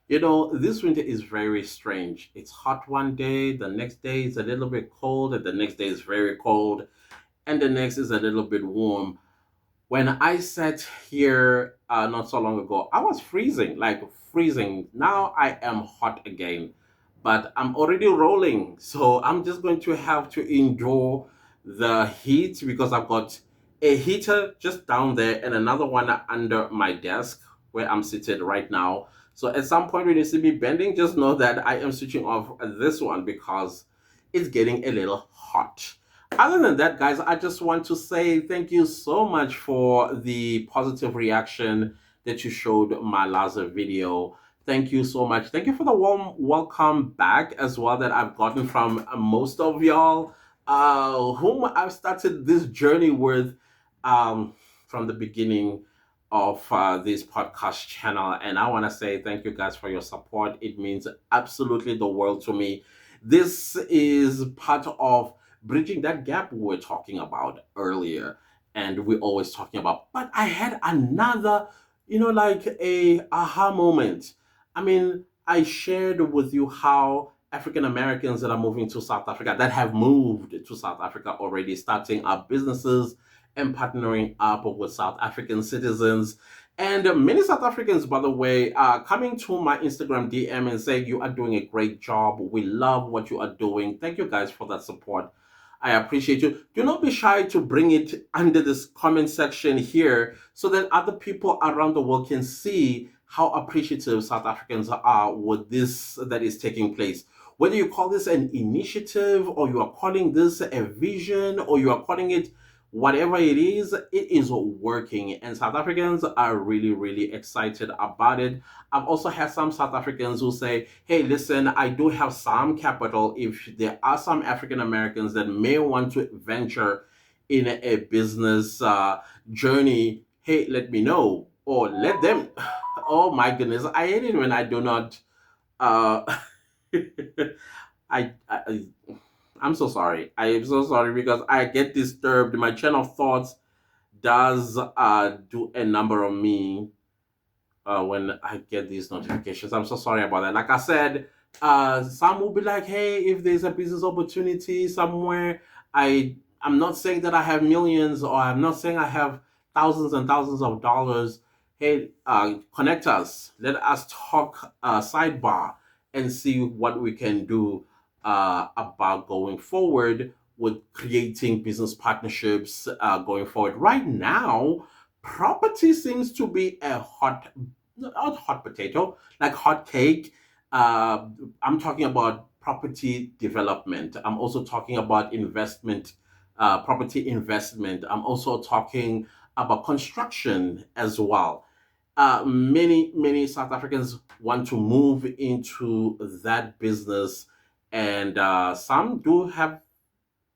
This winter is very strange. It's hot one day, the next day it's a little bit cold, and the next day is very cold, and the next is a little bit warm. When I sat here not so long ago, I was freezing, like freezing. Now I am hot again, but I'm already rolling. So I'm just going to have to endure the heat because I've got a heater just down there and another one under my desk where I'm seated right now. So at some point when you see me bending, just know that I am switching off this one because it's getting a little hot. Other than that, guys, I just want to say thank you so much for the positive reaction that you showed my last video. Thank you so much. Thank you for the warm welcome back as well that I've gotten from most of y'all, whom I've started this journey with from the beginning of this podcast channel. And I want to say thank you guys for your support. It means absolutely the world to me. This is part of bridging that gap we were talking about earlier and we're always talking about. But I had another, like a aha moment. I mean, I shared with you how African Americans that are moving to South Africa, that have moved to South Africa already, starting up businesses and partnering up with South African citizens. And many South Africans, by the way, are coming to my Instagram DM and saying, "You are doing a great job. We love what you are doing. Thank you guys for that support. I appreciate you. Do not be shy to bring it under this comment section here so that other people around the world can see how appreciative South Africans are with this that is taking place. Whether you call this an initiative or you are calling this a vision or you are calling it whatever it is working. And South Africans are really, really excited about it. I've also had some South Africans who say, "Hey, listen, I do have some capital. If there are some African Americans that may want to venture in a business journey, hey, let me know." Or let them. Oh my goodness, I hate it when I do not. Uh, I I'm so sorry. I am so sorry because I get disturbed. My chain of thoughts does do a number on me when I get these notifications. I'm so sorry about that. Like I said, some will be like, "Hey, if there's a business opportunity somewhere, I'm not saying that I have millions, or I'm not saying I have thousands and thousands of dollars. Hey, connect us. Let us talk sidebar and see what we can do about going forward with creating business partnerships going forward. Right now, property seems to be a not hot potato, like hot cake. Uh, I'm talking about property development. I'm also talking about investment, property investment. I'm also talking about construction as well. Many South Africans want to move into that business, and some do have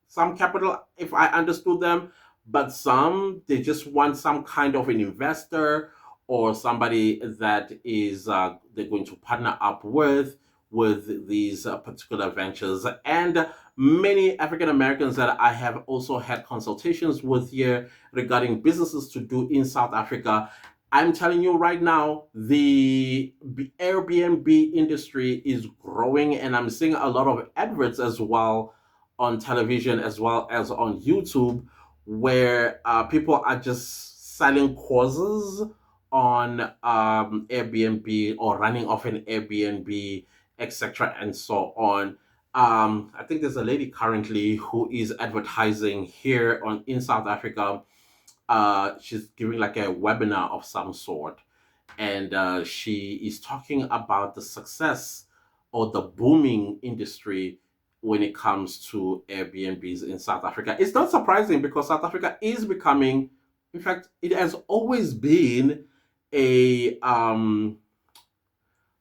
some capital, if I understood them, but some they just want some kind of an investor or somebody that is they're going to partner up with these particular ventures. And many African Americans that I have also had consultations with here regarding businesses to do in South Africa. I'm telling you right now, the Airbnb industry is growing, and I'm seeing a lot of adverts as well on television as well as on YouTube, where people are just selling courses on Airbnb or running off an Airbnb, etc., and so on. I think there's a lady currently who is advertising here on in South Africa. She's giving like a webinar of some sort, and she is talking about the success or the booming industry when it comes to Airbnbs in South Africa. It's not surprising because South Africa is becoming, in fact, it has always been a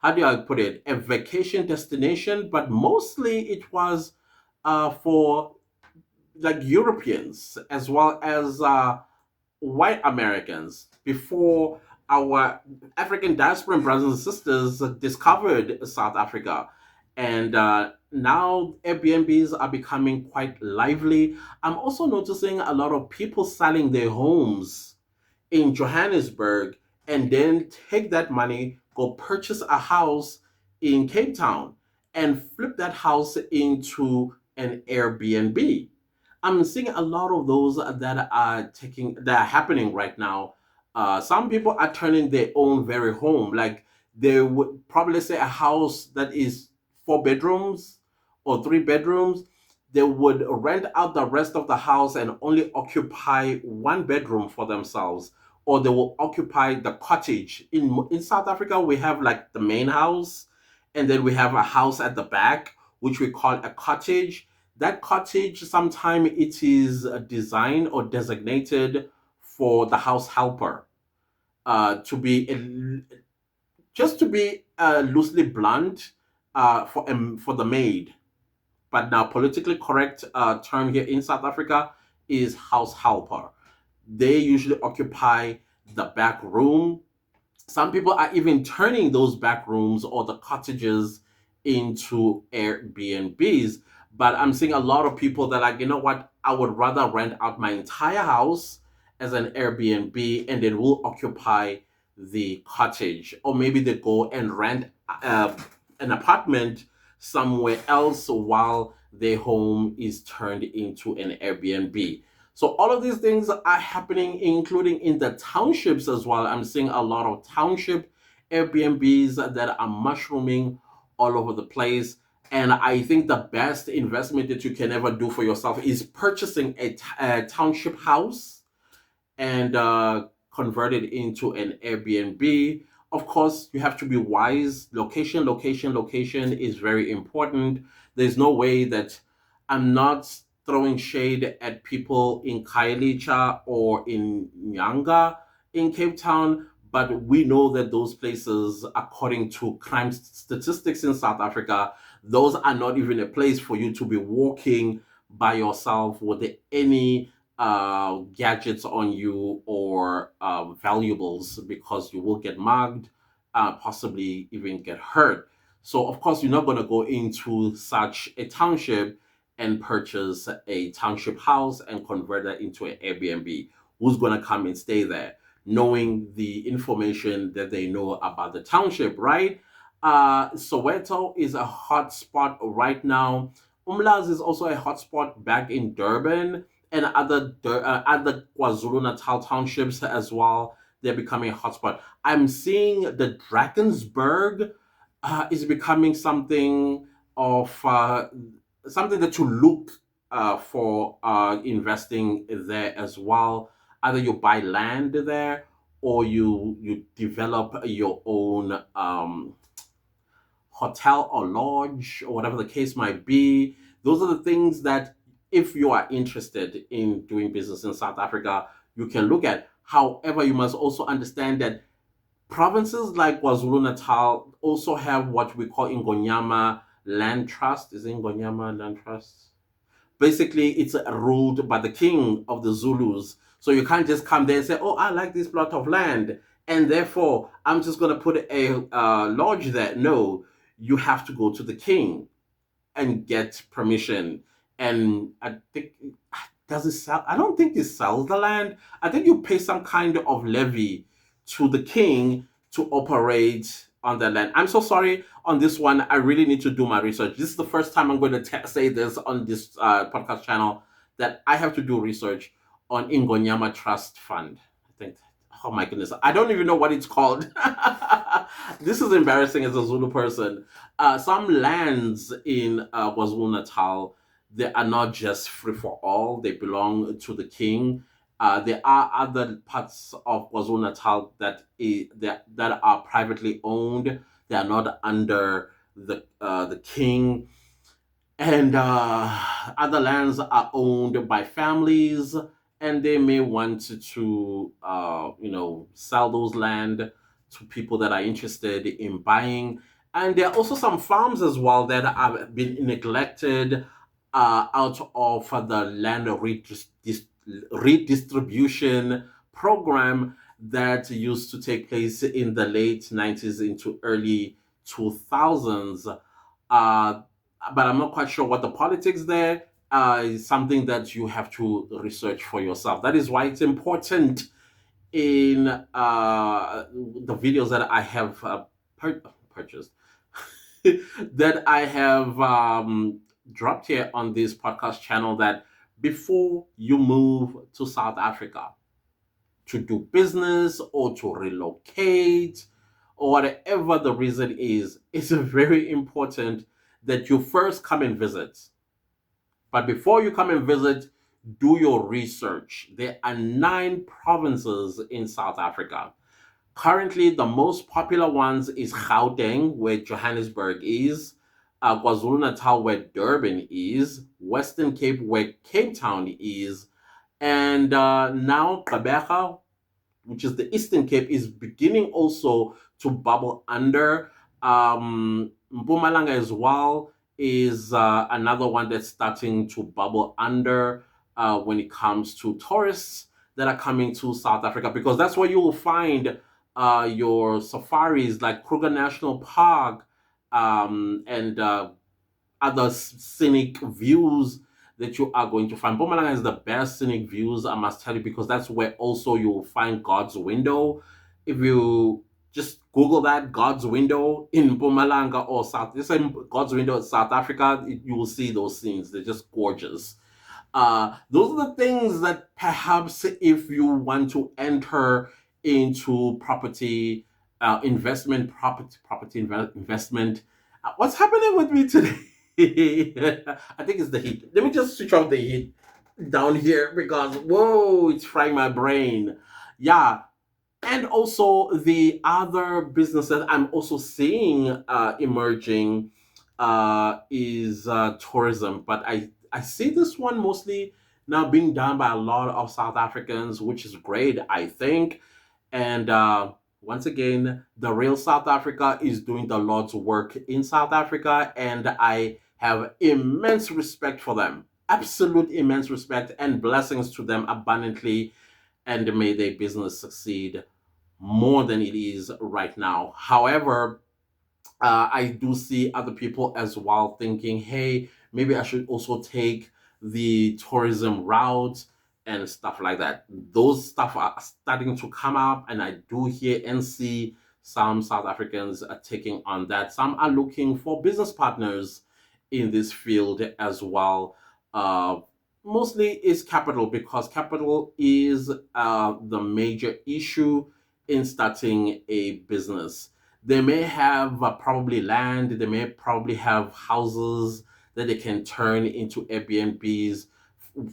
how do I put it, a vacation destination, but mostly it was for like Europeans as well as white Americans before our African diaspora brothers and sisters discovered South Africa. And now Airbnbs are becoming quite lively. I'm also noticing a lot of people selling their homes in Johannesburg and then take that money, go purchase a house in Cape Town, and flip that house into an Airbnb. I'm seeing a lot of those that are happening right now. Some people are turning their own very home. Like they would probably say a house that is 4 bedrooms or 3 bedrooms. They would rent out the rest of the house and only occupy 1 bedroom for themselves, or they will occupy the cottage. In South Africa, we have like the main house, and then we have a house at the back, which we call a cottage. That cottage, sometimes it is designed or designated for the house helper, to be just to be loosely blunt, for the maid. But now, politically correct term here in South Africa is house helper. They usually occupy the back room. Some people are even turning those back rooms or the cottages into Airbnbs. But I'm seeing a lot of people that are like, you know what, I would rather rent out my entire house as an Airbnb, and then we'll occupy the cottage. Or maybe they go and rent uh, an apartment somewhere else while their home is turned into an Airbnb. So all of these things are happening, including in the townships as well. I'm seeing a lot of township Airbnbs that are mushrooming all over the place. And I think the best investment that you can ever do for yourself is purchasing a township house and convert it into an Airbnb. Of course, you have to be wise. Location, location, location is very important. There's no way that I'm not throwing shade at people in Kailicha or in Nyanga in Cape Town, but we know that those places, according to crime statistics in South Africa, those are not even a place for you to be walking by yourself with any gadgets on you or valuables, because you will get mugged, possibly even get hurt. So, of course, you're not going to go into such a township and purchase a township house and convert that into an Airbnb. Who's going to come and stay there, knowing the information that they know about the township, right? Soweto is a hot spot right now. Umlazi is also a hot spot back in Durban, and other KwaZulu Natal townships as well. They're becoming a hotspot. I'm seeing the Drakensberg is becoming something that you look for investing there as well. Either you buy land there, or you develop your own hotel or lodge or whatever the case might be. Those are the things that, if you are interested in doing business in South Africa, you can look at. However, you must also understand that provinces like KwaZulu Natal also have what we call Ingonyama Land Trust. Is it Ingonyama Land Trust? Basically, it's ruled by the king of the Zulus. So you can't just come there and say, "Oh, I like this plot of land, and therefore I'm just going to put a lodge there." No, you have to go to the king and get permission. And I think, does it sell? I don't think it sells the land. I think you pay some kind of levy to the king to operate on the land. I'm so sorry on this one. I really need to do my research. This is the first time I'm going to say this on this podcast channel, that I have to do research on Ingonyama Trust Fund. I think, oh my goodness, I don't even know what it's called. This is embarrassing as a Zulu person. Some lands in KwaZulu Natal, they are not just free for all, they belong to the king. There are other parts of KwaZulu Natal that are privately owned. They are not under the king, and other lands are owned by families, and they may want to sell those land to people that are interested in buying. And there are also some farms as well that have been neglected out of the land redistribution program that used to take place in the late 90s into early 2000s. But I'm not quite sure what the politics there is, something that you have to research for yourself. That is why it's important in the videos that I have purchased, that I have dropped here on this podcast channel, that before you move to South Africa to do business or to relocate or whatever the reason is, it's very important that you first come and visit. But before you come and visit, do your research. There are 9 provinces in South Africa. Currently, the most popular ones is Gauteng, where Johannesburg is, KwaZulu-Natal, where Durban is, Western Cape, where Cape Town is, and now Gqeberha, which is the Eastern Cape, is beginning also to bubble under. Mpumalanga as well is another one that's starting to bubble under when it comes to tourists that are coming to South Africa, because that's where you will find your safaris like Kruger National Park, and other scenic views that you are going to find. Mpumalanga is the best scenic views, I must tell you, because that's where also you will find God's window. If you just Google that, God's window in Mpumalanga or South, just say God's window in South Africa, you will see those scenes. They're just gorgeous. Those are the things that perhaps if you want to enter into property investment. What's happening with me today? I think it's the heat. Let me just switch off the heat down here because whoa, it's frying my brain. Yeah, and also the other business that I'm also seeing emerging is tourism, but I see this one mostly now being done by a lot of South Africans, which is great, I think. And once again, the real South Africa is doing the Lord's work in South Africa, and I have immense respect for them. Absolute immense respect and blessings to them abundantly, and may their business succeed more than it is right now. However, I do see other people as well thinking, hey, maybe I should also take the tourism route and stuff like that. Those stuff are starting to come up, and I do hear and see some South Africans are taking on that. Some are looking for business partners in this field as well. Uh, Mostly is capital, because capital is the major issue in starting a business. They may have probably land, they may probably have houses that they can turn into Airbnbs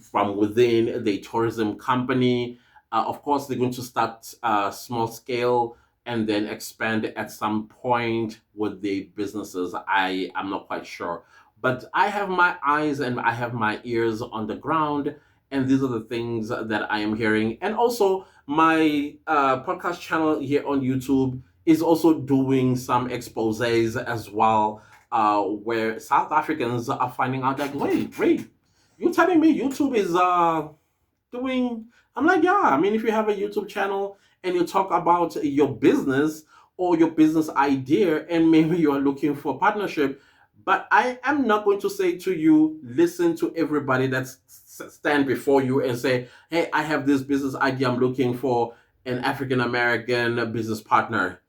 from within the tourism company. Of course, they're going to start small scale and then expand at some point with the businesses. I am not quite sure. But I have my eyes and I have my ears on the ground, and these are the things that I am hearing. And also, my podcast channel here on YouTube is also doing some exposes as well, where South Africans are finding out that, wait, you telling me YouTube is doing? I'm like, yeah. I mean, if you have a YouTube channel and you talk about your business or your business idea, and maybe you are looking for partnership, but I am not going to say to you, listen to everybody that's stand before you and say, hey, I have this business idea. I'm looking for an African American business partner.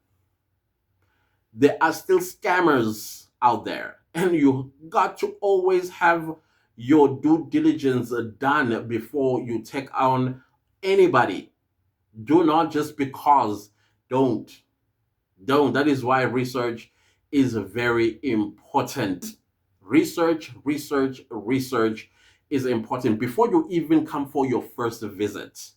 There are still scammers out there, and you got to always have your due diligence done before you take on anybody. Do not just because. Don't. Don't. That is why research is very important. Research is important before you even come for your first visit.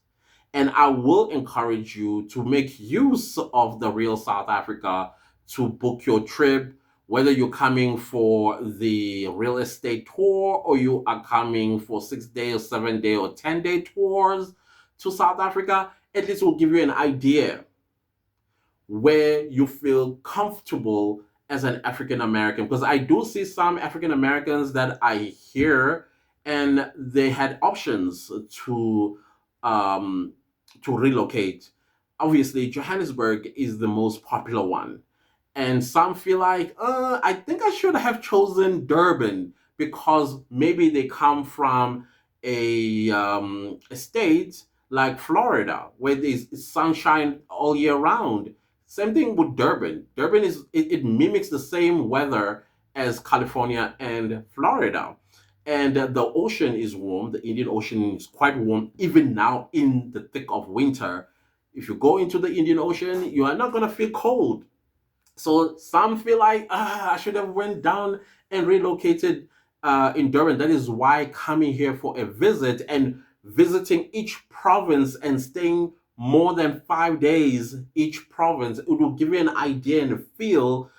And I will encourage you to make use of the real South Africa to book your trip, whether you're coming for the real estate tour or you are coming for 6 day or 7 day or 10 day tours to South Africa. At least will give you an idea where you feel comfortable as an African American. Because I do see some African Americans that I hear, and they had options um, to relocate. Obviously, Johannesburg is the most popular one. And some feel like, I think I should have chosen Durban because maybe they come from a state like Florida, where there's sunshine all year round. Same thing with Durban. Durban it mimics the same weather as California and Florida. And the ocean is warm. The Indian Ocean is quite warm, even now in the thick of winter. If you go into the Indian Ocean, you are not going to feel cold. So some feel like I should have went down and relocated in Durban. That is why coming here for a visit and visiting each province and staying more than 5 days each province, it will give you an idea and a feel,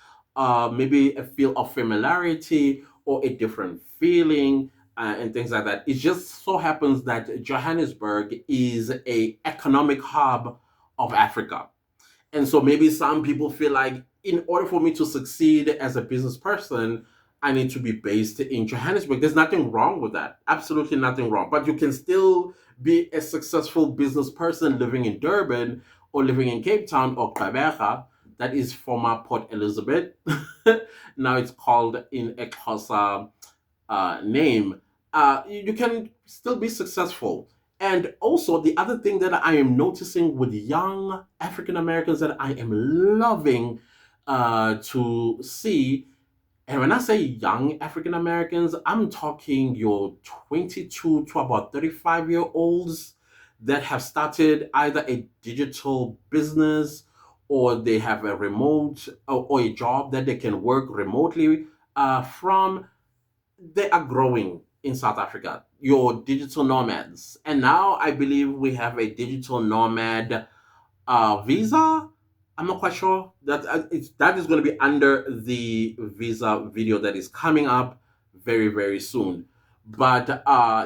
maybe a feel of familiarity or a different feeling. And things like that. It just so happens that Johannesburg is a economic hub of Africa, and so maybe some people feel like in order for me to succeed as a business person, I need to be based in Johannesburg. There's nothing wrong with that. Absolutely nothing wrong. But you can still be a successful business person living in Durban or living in Cape Town or Gqeberha. That is former Port Elizabeth. Now it's called in a Xhosa name, you can still be successful. And also, the other thing that I am noticing with young African Americans that I am loving to see, and when I say young African Americans, I'm talking your 22 to about 35-year-olds that have started either a digital business or they have a remote or a job that they can work remotely from. They are growing in South Africa, your digital nomads. And now I believe we have a digital nomad visa. I'm not quite sure that that is going to be under the visa video that is coming up very, very soon. But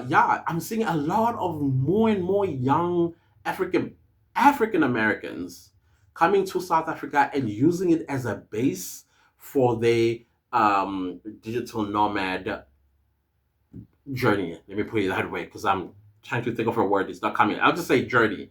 yeah, I'm seeing a lot of more and more young African Americans coming to South Africa and using it as a base for the digital nomad journey. Let me put it that way because I'm trying to think of a word. It's not coming. I'll just say journey.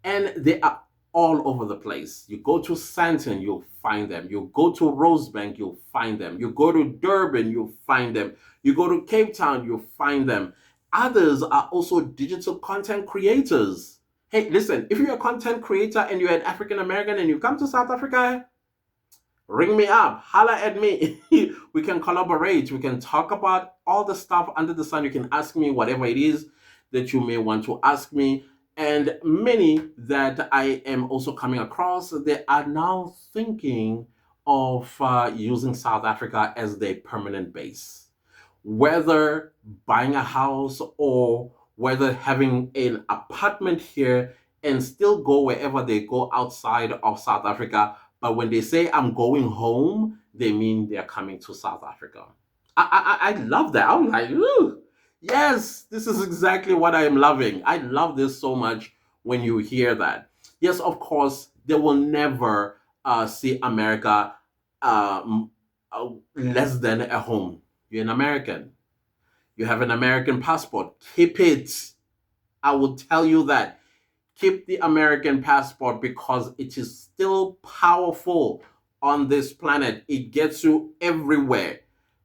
And they are all over the place. You go to Sandton, you'll find them. You go to Rosebank, you'll find them. You go to Durban, you'll find them. You go to Cape Town, you'll find them. Others are also digital content creators. Hey, listen, if you're a content creator and you're an African American and you come to South Africa, ring me up, holla at me. We can collaborate. We can talk about all the stuff under the sun. You can ask me whatever it is that you may want to ask me. And many that I am also coming across, they are now thinking of using South Africa as their permanent base, whether buying a house or whether having an apartment here and still go wherever they go outside of South Africa. But when they say I'm going home, they mean they're coming to South Africa. I love that. I'm like, ooh, yes, this is exactly what I am loving. I love this so much when you hear that. Yes, of course, they will never see America less than a home. You're an American. You have an American passport. Keep it. I will tell you that. Keep the American passport because it is still powerful on this planet. It gets you everywhere.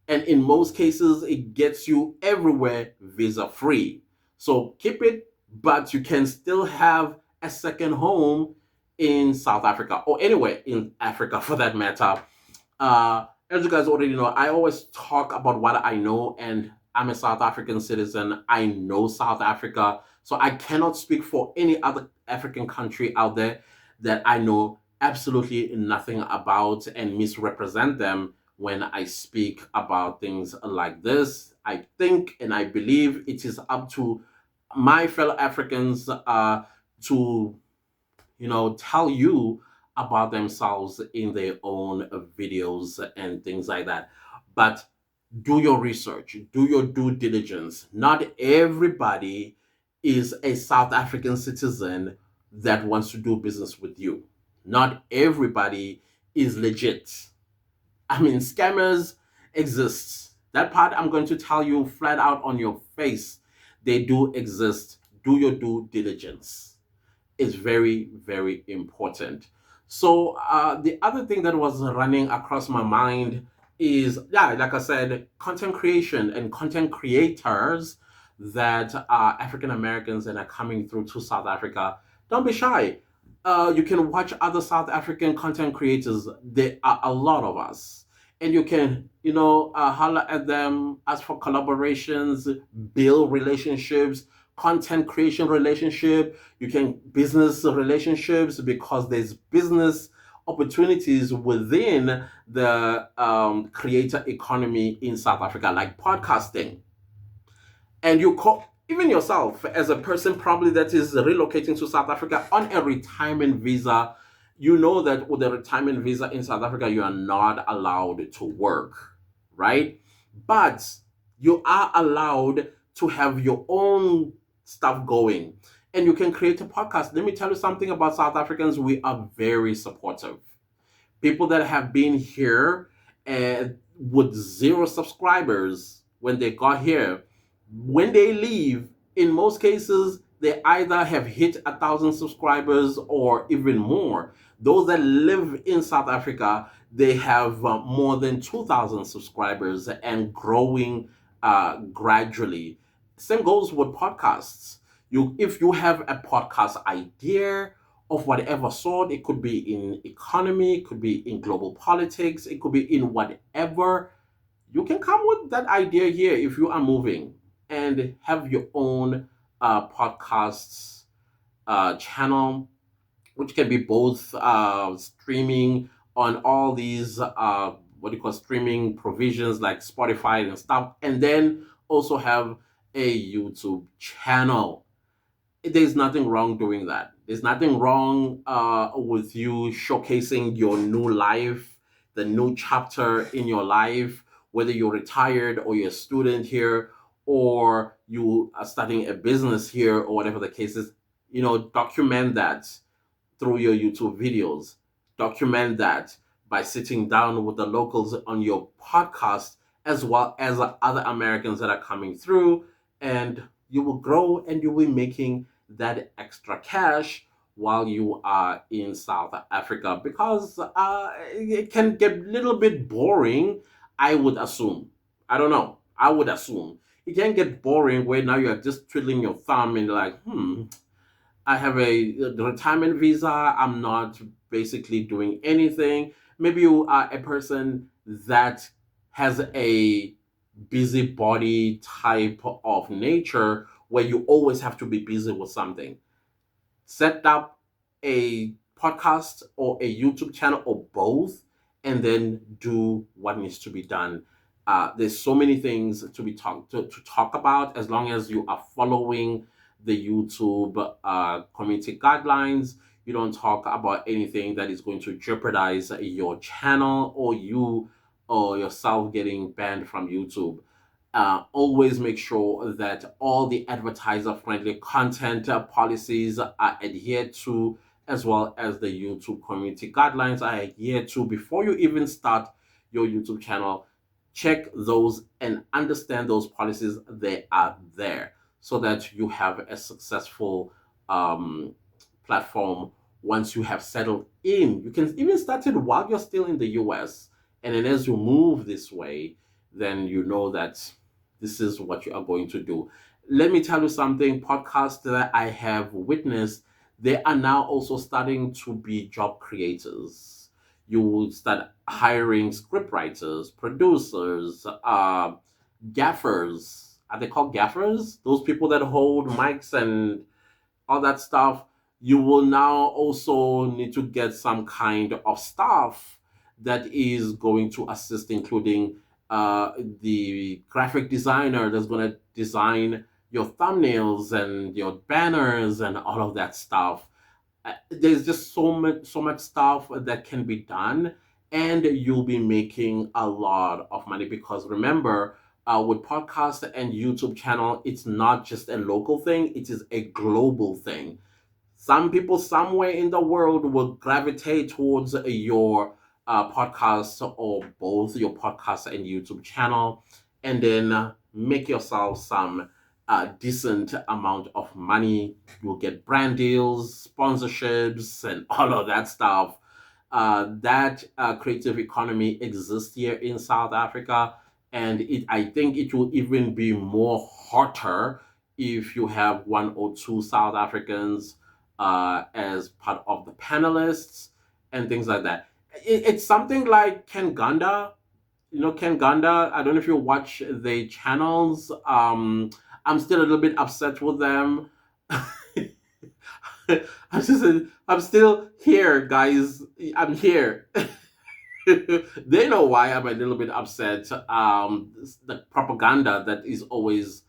And in most cases, it gets you everywhere visa free. So keep it, but you can still have a second home in South Africa or anywhere in Africa for that matter. As you guys already know, I always talk about what I know, and I'm a South African citizen. I know South Africa, so I cannot speak for any other African country out there that I know absolutely nothing about and misrepresent them when I speak about things like this. I think and I believe it is up to my fellow Africans to tell you about themselves in their own videos and things like that. But do your research, do your due diligence. Not everybody is a South African citizen that wants to do business with you. Not everybody is legit. I mean, scammers exist. That part I'm going to tell you flat out on your face. They do exist. Do your due diligence. Is very, very important. So the other thing that was running across my mind is, yeah, like I said, content creation and content creators that are African Americans and are coming through to South Africa, don't be shy. You can watch other South African content creators. There are a lot of us. And you can, holler at them, ask for collaborations, build relationships, content creation relationship. You can business relationships because there's business opportunities within the creator economy in South Africa, like podcasting. And you call even yourself as a person probably that is relocating to South Africa on a retirement visa, you know that with a retirement visa in South Africa, you are not allowed to work, right? But you are allowed to have your own stuff going and you can create a podcast. Let me tell you something about South Africans. We are very supportive. People that have been here with zero subscribers when they got here, when they leave, in most cases, they either have hit 1,000 subscribers or even more. Those that live in South Africa, they have more than 2,000 subscribers and growing gradually. Same goes with podcasts. If you have a podcast idea of whatever sort, it could be in economy, it could be in global politics, it could be in whatever, you can come with that idea here if you are moving and have your own podcasts channel, which can be both streaming on all these what do you call streaming provisions like Spotify and stuff, and then also have a YouTube channel. There's nothing wrong doing that. There's nothing wrong with you showcasing your new life, the new chapter in your life, whether you're retired or you're a student here or you are starting a business here or whatever the case is. Document that through your YouTube videos. Document that by sitting down with the locals on your podcast, as well as other Americans that are coming through, and you will grow and you will be making that extra cash while you are in South Africa because it can get a little bit boring, I would assume. I don't know. I would assume. It can get boring where now you're just twiddling your thumb and you're like, I have a retirement visa. I'm not basically doing anything. Maybe you are a person that has a busybody type of nature where you always have to be busy with something. Set up a podcast or a YouTube channel or both, and then do what needs to be done. There's so many things to talk about as long as you are following the YouTube community guidelines. You don't talk about anything that is going to jeopardize your channel or you or yourself getting banned from YouTube. Always make sure that all the advertiser friendly content policies are adhered to, as well as the YouTube community guidelines are adhered to before you even start your YouTube channel. Check those and understand those policies. They are there so that you have a successful platform once you have settled in. You can even start it while you're still in the US. And then as you move this way, then you know that this is what you are going to do. Let me tell you something, podcasts that I have witnessed, they are now also starting to be job creators. You will start hiring script writers, producers, gaffers. Are they called gaffers? Those people that hold mics and all that stuff. You will now also need to get some kind of staff that is going to assist, including the graphic designer that's going to design your thumbnails and your banners and all of that stuff. There's just so much stuff that can be done, and you'll be making a lot of money because remember, with podcast and YouTube channel, it's not just a local thing; it is a global thing. Some people somewhere in the world will gravitate towards your podcast or both your podcast and YouTube channel, and then make yourself some decent amount of money. You'll get brand deals, sponsorships, and all of that stuff. That creative economy exists here in South Africa, and I think it will even be more hotter if you have one or two South Africans as part of the panelists and things like that. It's something like Ken Ganda. You know Ken Ganda. I don't know if you watch the channels. I'm still a little bit upset with them. I'm still here, guys. I'm here. They know why I'm a little bit upset. The propaganda that is always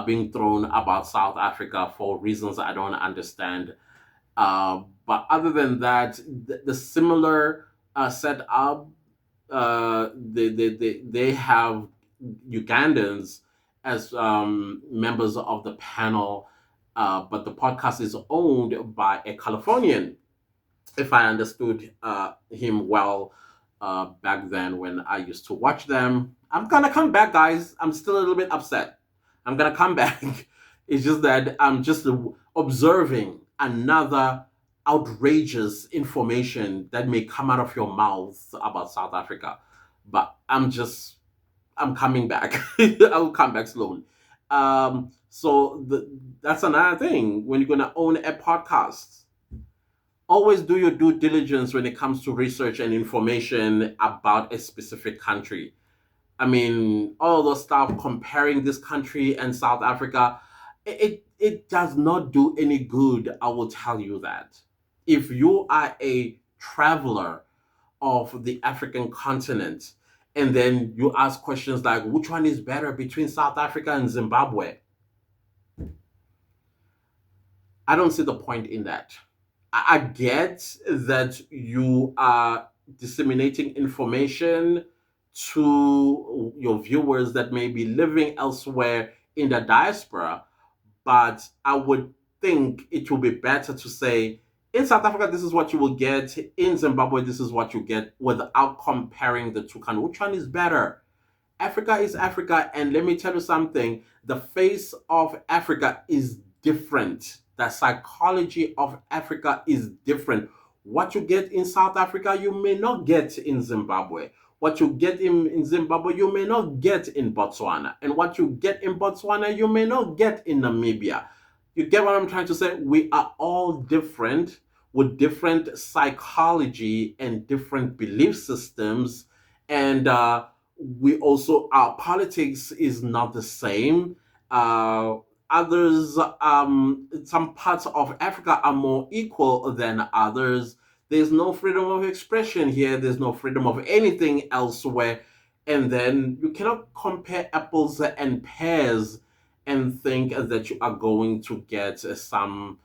being thrown about South Africa for reasons I don't understand. But other than that, the similar setup, they have Ugandans as members of the panel, but the podcast is owned by a Californian, if I understood him well back then when I used to watch them. I'm gonna come back, guys. I'm still a little bit upset. I'm gonna come back. It's just that I'm just observing another outrageous information that may come out of your mouth about South Africa. But I'm coming back. I'll come back slowly. That's another thing when you're gonna own a podcast, always do your due diligence when it comes to research and information about a specific country. I mean, all the stuff comparing this country and South Africa, it does not do any good. I will tell you that. If you are a traveler of the African continent and then you ask questions like, which one is better between South Africa and Zimbabwe? I don't see the point in that. I get that you are disseminating information to your viewers that may be living elsewhere in the diaspora, but I would think it will be better to say, in South Africa, this is what you will get. In Zimbabwe, this is what you get, without comparing the two countries. Which one is better? Africa is Africa, and let me tell you something, the face of Africa is different. The psychology of Africa is different. What you get in South Africa, you may not get in Zimbabwe. What you get in Zimbabwe, you may not get in Botswana. And what you get in Botswana, you may not get in Namibia. You get what I'm trying to say? We are all different with different psychology and different belief systems. And we also, our politics is not the same. Others, some parts of Africa are more equal than others. There's no freedom of expression here. There's no freedom of anything elsewhere. And then you cannot compare apples and pears and think that you are going to get some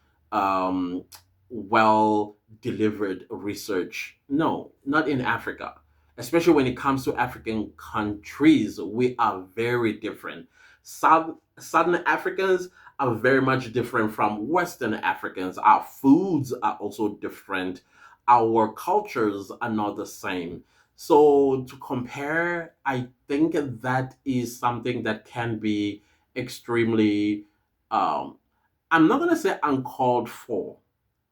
well delivered research. No, not in Africa. Especially when it comes to African countries, we are very different. Southern Africans are very much different from Western Africans. Our foods are also different. Our cultures are not the same. So to compare, I think that is something that can be extremely, um, I'm not going to say uncalled for.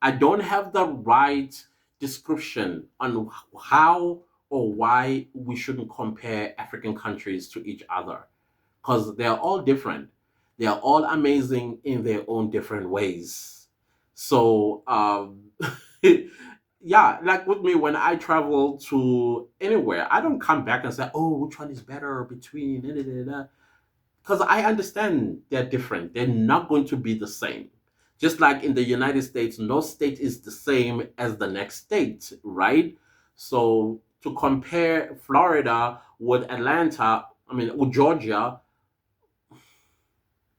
I don't have the right description on how or why we shouldn't compare African countries to each other, because they're all different. They are all amazing in their own different ways. So, yeah, like with me, when I travel to anywhere, I don't come back and say, oh, which one is better between, because I understand they're different. They're not going to be the same. Just like in the United States, no state is the same as the next state, right? So to compare Florida with Atlanta, I mean, with Georgia,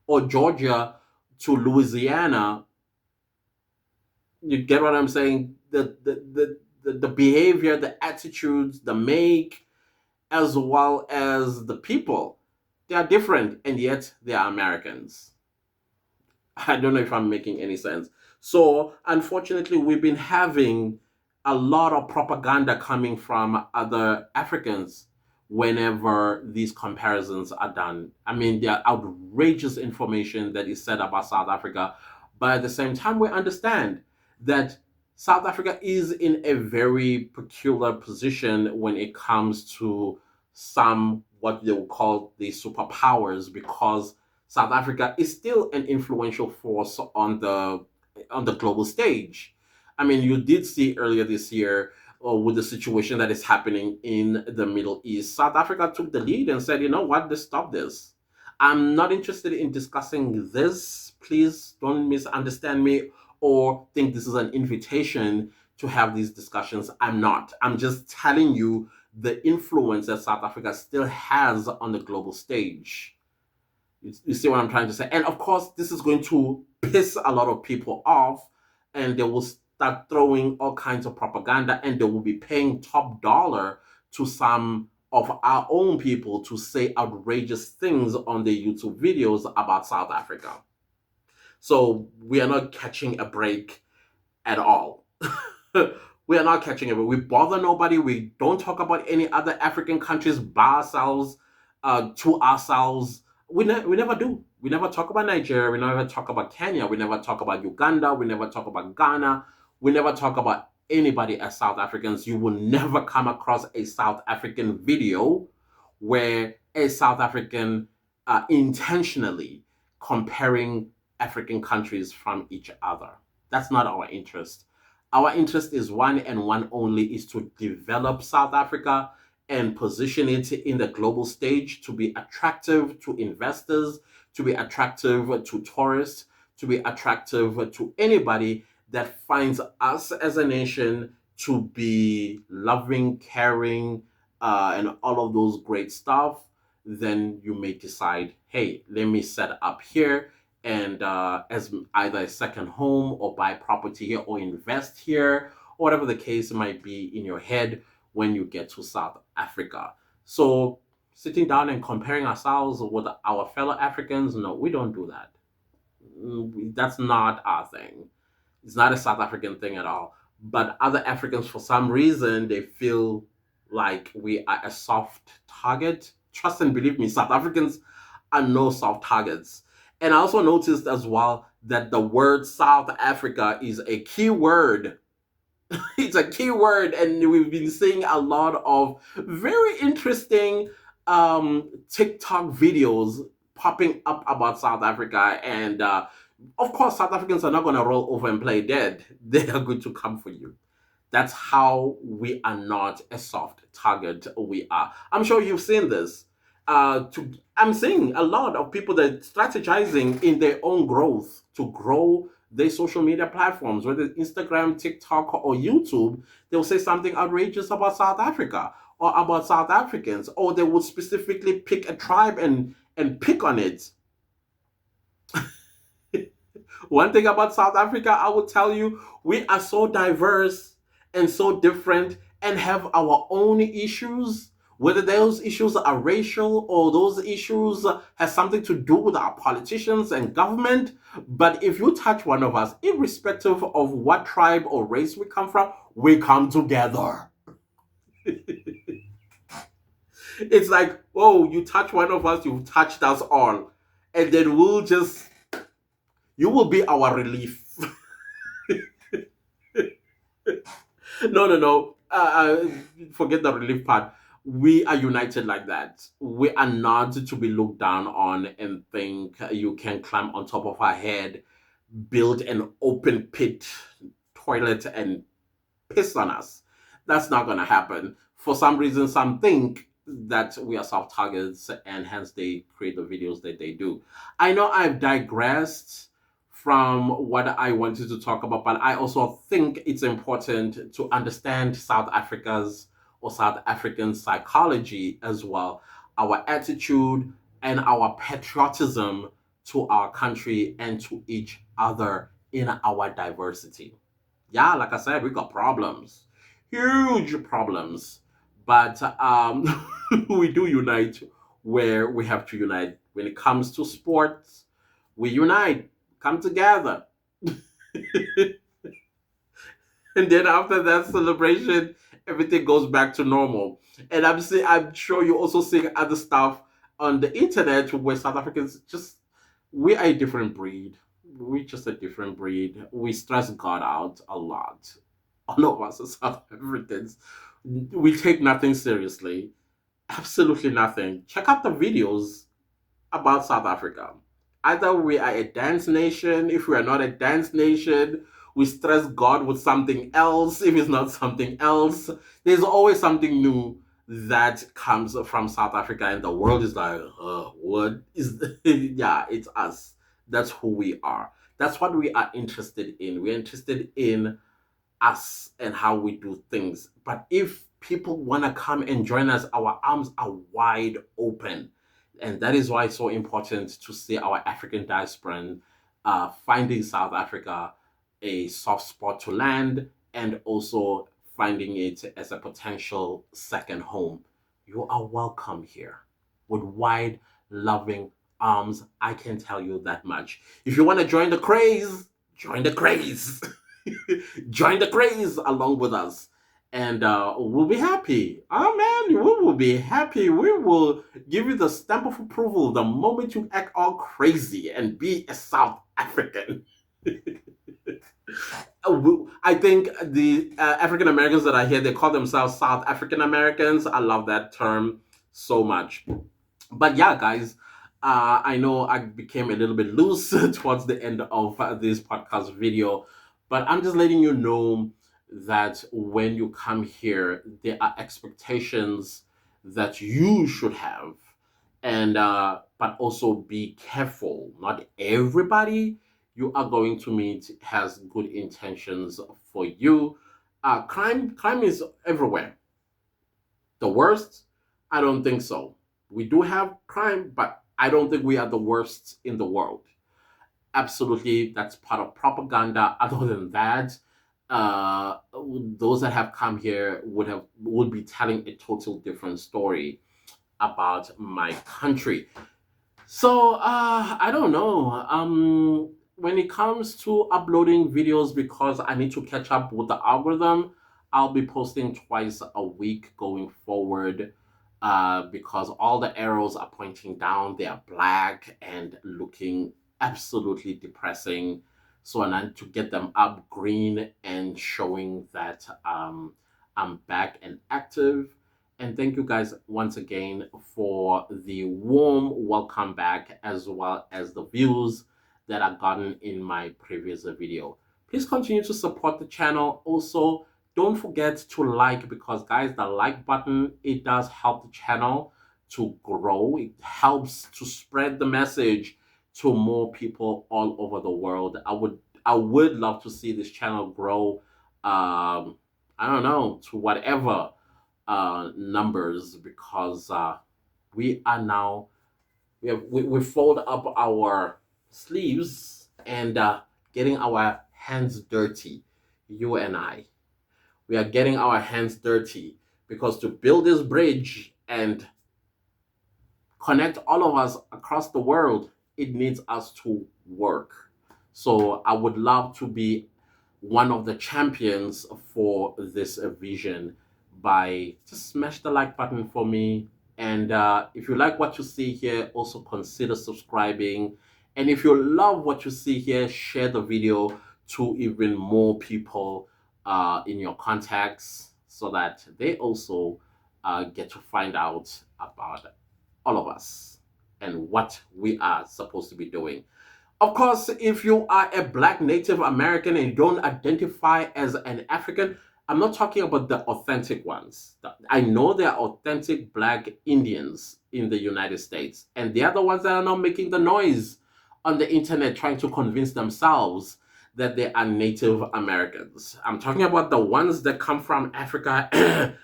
or Georgia to Louisiana, you get what I'm saying? The behavior, the attitudes, the make, as well as the people, they are different, and yet they are Americans. I don't know if I'm making any sense. So, unfortunately, we've been having a lot of propaganda coming from other Africans whenever these comparisons are done. I mean, there are outrageous information that is said about South Africa, but at the same time, we understand that South Africa is in a very peculiar position when it comes to some what they will call the superpowers, because South Africa is still an influential force on the global stage. I mean, you did see earlier this year with the situation that is happening in the Middle East. South Africa took the lead and said, you know what, let's stop this. I'm not interested in discussing this. Please don't misunderstand me or think this is an invitation to have these discussions. I'm not. I'm just telling you the influence that South Africa still has on the global stage. You see what I'm trying to say? And of course, this is going to piss a lot of people off, and they will start throwing all kinds of propaganda, and they will be paying top dollar to some of our own people to say outrageous things on their YouTube videos about South Africa. So we are not catching a break at all. We are not catching it. We bother nobody. We don't talk about any other African countries by ourselves, to ourselves. We never do. We never talk about Nigeria. We never talk about Kenya. We never talk about Uganda. We never talk about Ghana. We never talk about anybody as South Africans. You will never come across a South African video where a South African intentionally comparing African countries from each other. That's not our interest. Our interest is one and one only, is to develop South Africa and position it in the global stage to be attractive to investors, to be attractive to tourists, to be attractive to anybody that finds us as a nation to be loving, caring, and all of those great stuff. Then you may decide, hey, let me set up here and as either a second home or buy property here or invest here, or whatever the case might be in your head when you get to South Africa. So sitting down and comparing ourselves with our fellow Africans, no, we don't do that. That's not our thing. It's not a South African thing at all. But other Africans, for some reason, they feel like we are a soft target. Trust and believe me, South Africans are no soft targets. And I also noticed as well that the word South Africa is a key word. It's a key word, and we've been seeing a lot of very interesting TikTok videos popping up about South Africa. And of course, South Africans are not going to roll over and play dead. They are going to come for you. That's how we are not a soft target. We are. I'm sure you've seen this. I'm seeing a lot of people that strategizing in their own growth to grow their social media platforms, whether it's Instagram, TikTok, or YouTube. They'll say something outrageous about South Africa or about South Africans, or they would specifically pick a tribe and pick on it. One thing about South Africa, I will tell you, we are so diverse and so different and have our own issues. Whether those issues are racial or those issues has something to do with our politicians and government. But if you touch one of us, irrespective of what tribe or race we come from, we come together. It's like, oh, you touch one of us, you've touched us all. And then you will be our relief. No, no, no. Forget the relief part. We are united like that. We are not to be looked down on and think you can climb on top of our head, build an open pit toilet, and piss on us. That's not going to happen. For some reason, some think that we are soft targets, and hence they create the videos that they do. I know I've digressed from what I wanted to talk about, but I also think it's important to understand South Africa's or South African psychology as well, our attitude and our patriotism to our country and to each other in our diversity. Yeah, like I said, we got problems, huge problems, but we do unite where we have to unite. When it comes to sports, we unite, come together. And then after that celebration, everything goes back to normal. And I'm sure you also seeing other stuff on the internet where South Africans just, we are a different breed. We're just a different breed. We stress God out a lot. All of us as South Africans, we take nothing seriously. Absolutely nothing. Check out the videos about South Africa. Either we are a dance nation. If we are not a dance nation, we stress God with something else. If it's not something else, there's always something new that comes from South Africa, and the world is like, what is? Yeah, it's us. That's who we are. That's what we are interested in. We're interested in us and how we do things. But if people want to come and join us, our arms are wide open. And that is why it's so important to see our African diaspora finding South Africa a soft spot to land and also finding it as a potential second home. You are welcome here with wide, loving arms. I can tell you that much. If you want to join the craze, join the craze. Join the craze along with us. And we'll be happy. Oh man, we will be happy. We will give you the stamp of approval the moment you act all crazy and be a South African. I think the African Americans that are here, they call themselves South African Americans. I love that term so much. But yeah, guys, I know I became a little bit loose towards the end of this podcast video, but I'm just letting you know that when you come here, there are expectations that you should have, and but also be careful. Not everybody you are going to meet has good intentions for you. Crime is everywhere. The worst? I don't think so. We do have crime, but I don't think we are the worst in the world. Absolutely, that's part of propaganda. Other than that, those that have come here would be telling a total different story about my country. So I don't know. When it comes to uploading videos, because I need to catch up with the algorithm, I'll be posting twice a week going forward. Because all the arrows are pointing down, they are black and looking absolutely depressing. So I need to get them up green and showing that I'm back and active. And thank you guys once again for the warm welcome back as well as the views that I've gotten in my previous video. Please continue to support the channel. Also, don't forget to like, because guys, the like button, it does help the channel to grow. It helps to spread the message to more people all over the world. I would love to see this channel grow. I don't know, to whatever numbers, because we are now we fold up our sleeves and getting our hands dirty. You and I, we are getting our hands dirty, because to build this bridge and connect all of us across the world, it needs us to work. So I would love to be one of the champions for this vision by just smash the like button for me. And if you like what you see here, also consider subscribing. And if you love what you see here, share the video to even more people in your contacts, so that they also get to find out about all of us and what we are supposed to be doing. Of course, if you are a Black Native American and you don't identify as an African, I'm not talking about the authentic ones. I know there are authentic Black Indians in the United States, and they are the ones that are not making the noise on the internet trying to convince themselves that they are Native Americans. I'm talking about the ones that come from Africa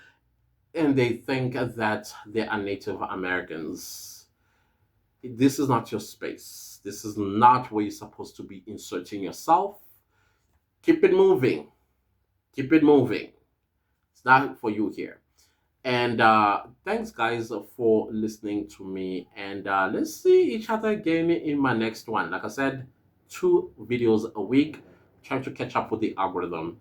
and they think that they are Native Americans. This is not your space. This is not where you're supposed to be inserting yourself. Keep it moving. Keep it moving. It's not for you here. And thanks, guys, for listening to me. And let's see each other again in my next one. Like I said, 2 videos a week. Trying to catch up with the algorithm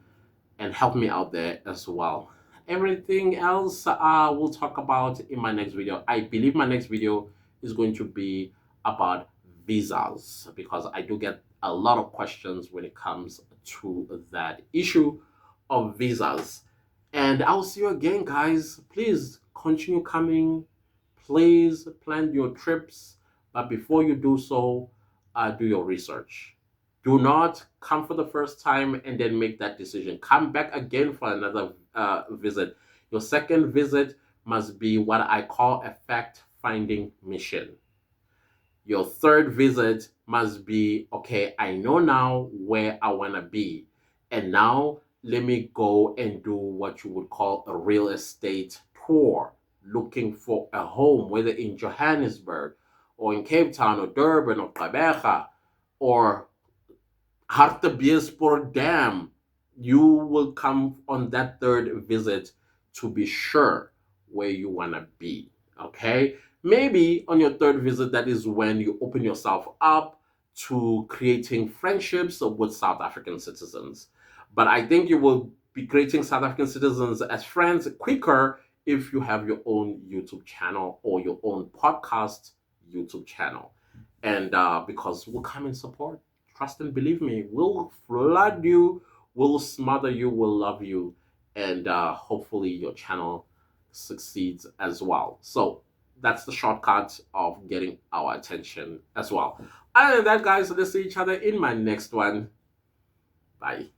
and help me out there as well. Everything else we'll talk about in my next video. I believe my next video is going to be about visas, because I do get a lot of questions when it comes to that issue of visas. And I'll see you again, guys. Please continue coming. Please plan your trips. But before you do so, do your research. Do not come for the first time and then make that decision. Come back again for another visit. Your second visit must be what I call a fact finding mission. Your third visit must be, okay, I know now where I want to be. And now let me go and do what you would call a real estate tour, looking for a home, whether in Johannesburg or in Cape Town or Durban or Quebec or Hartbeespoort Dam. You will come on that third visit to be sure where you want to be. Okay? Maybe on your third visit, that is when you open yourself up to creating friendships with South African citizens. But I think you will be creating South African citizens as friends quicker if you have your own YouTube channel or your own podcast YouTube channel. And because we'll come and support. Trust and believe me, we'll flood you, we'll smother you, we'll love you, and hopefully your channel succeeds as well. So that's the shortcut of getting our attention as well. Other than that, guys, let's see each other in my next one. Bye.